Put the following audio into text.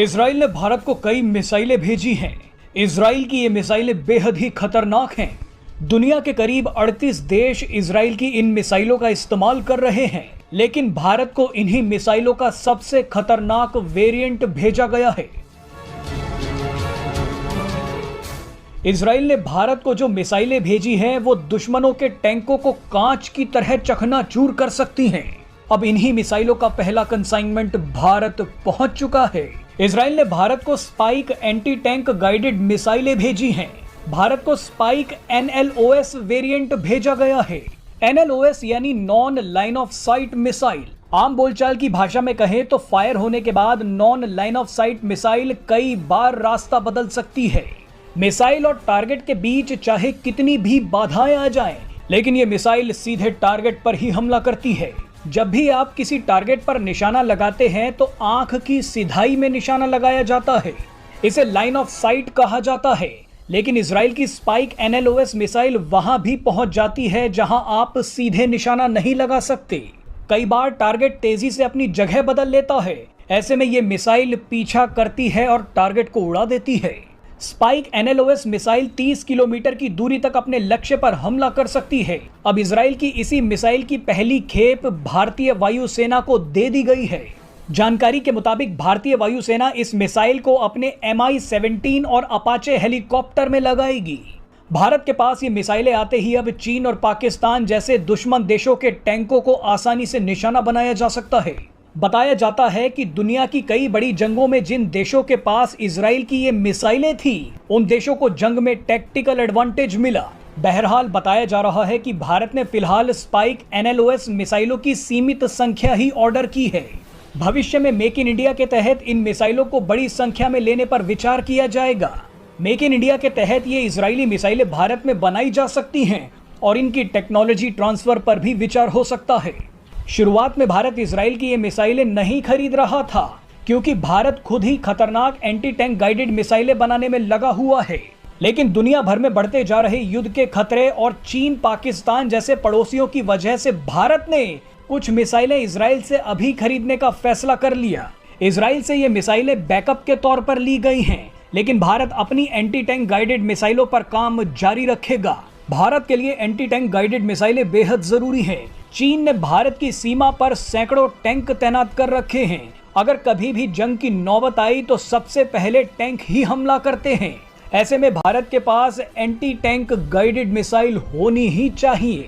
Israel ने भारत को कई मिसाइलें भेजी हैं। इजराइल की ये मिसाइलें बेहद ही खतरनाक हैं। दुनिया के करीब 38 देश इजराइल की इन मिसाइलों का इस्तेमाल कर रहे हैं, लेकिन भारत को इन्हीं मिसाइलों का सबसे खतरनाक वेरिएंट भेजा गया है। इजराइल ने भारत को जो मिसाइलें भेजी हैं, वो दुश्मनों के टैंकों को कांच की तरह चकनाचूर कर सकती हैं। अब इन्हीं मिसाइलों का पहला कंसाइनमेंट भारत पहुंच चुका है। इजराइल ने भारत को स्पाइक एंटी टैंक गाइडेड मिसाइलें भेजी हैं। भारत को स्पाइक NLOS वेरिएंट भेजा गया है। NLOS यानी non line of site missile. आम बोलचाल की भाषा में कहें तो फायर होने के बाद non line of site missile कई बार रास्ता बदल सकती है। मिसाइल और टारगेट के बीच चाहे कितनी भी बाधाएं आ जाएं, लेकिन ये मिसाइल सीधे टारगेट पर ही हमला करती है। जब भी आप किसी टारगेट पर निशाना लगाते हैं तो आंख की सिधाई में निशाना लगाया जाता है। इसे लाइन ऑफ साइट कहा जाता है, लेकिन इजराइल की स्पाइक NLOS मिसाइल वहां भी पहुंच जाती है जहां आप सीधे निशाना नहीं लगा सकते। कई बार टारगेट तेजी से अपनी जगह बदल लेता है। ऐसे में ये मिसाइल पीछा करती है और टारगेट को उड़ा देती है। स्पाइक NLOS मिसाइल 30 किलोमीटर की दूरी तक अपने लक्ष्य पर हमला कर सकती है। अब इजराइल की इसी मिसाइल की पहली खेप भारतीय वायुसेना को दे दी गई है। जानकारी के मुताबिक भारतीय वायुसेना इस मिसाइल को अपने Mi-17 और अपाचे हेलीकॉप्टर में लगाएगी। भारत के पास ये मिसाइलें आते ही अब चीन और पाकिस्तान जैसे दुश्मन देशों के टैंकों को आसानी से निशाना बनाया जा सकता है। बताया जाता है कि दुनिया की कई बड़ी जंगों में जिन देशों के पास इजराइल की ये मिसाइलें थी, उन देशों को जंग में टैक्टिकल एडवांटेज मिला। बहरहाल बताया जा रहा है कि भारत ने फिलहाल स्पाइक NLOS मिसाइलों की सीमित संख्या ही ऑर्डर की है। भविष्य में मेक इन इंडिया के तहत इन मिसाइलों को बड़ी संख्या में लेने पर विचार किया जाएगा। मेक इन इंडिया के तहत ये इजरायली मिसाइलें भारत में बनाई जा सकती हैं और इनकी टेक्नोलॉजी ट्रांसफर पर भी विचार हो सकता है। शुरुआत में भारत इजराइल की ये मिसाइलें नहीं खरीद रहा था, क्योंकि भारत खुद ही खतरनाक एंटी टैंक गाइडेड मिसाइलें बनाने में लगा हुआ है। लेकिन दुनिया भर में बढ़ते जा रहे युद्ध के खतरे और चीन पाकिस्तान जैसे पड़ोसियों की वजह से भारत ने कुछ मिसाइलें इजराइल से अभी खरीदने का फैसला कर लिया। इजराइल से ये मिसाइलें बैकअप के तौर पर ली गई हैं, लेकिन भारत अपनी एंटी टैंक गाइडेड मिसाइलों पर काम जारी रखेगा। भारत के लिए एंटी टैंक गाइडेड मिसाइलें बेहद जरूरी हैं। चीन ने भारत की सीमा पर सैकड़ों टैंक तैनात कर रखे हैं। अगर कभी भी जंग की नौबत आई तो सबसे पहले टैंक ही हमला करते हैं। ऐसे में भारत के पास एंटी टैंक गाइडेड मिसाइल होनी ही चाहिए।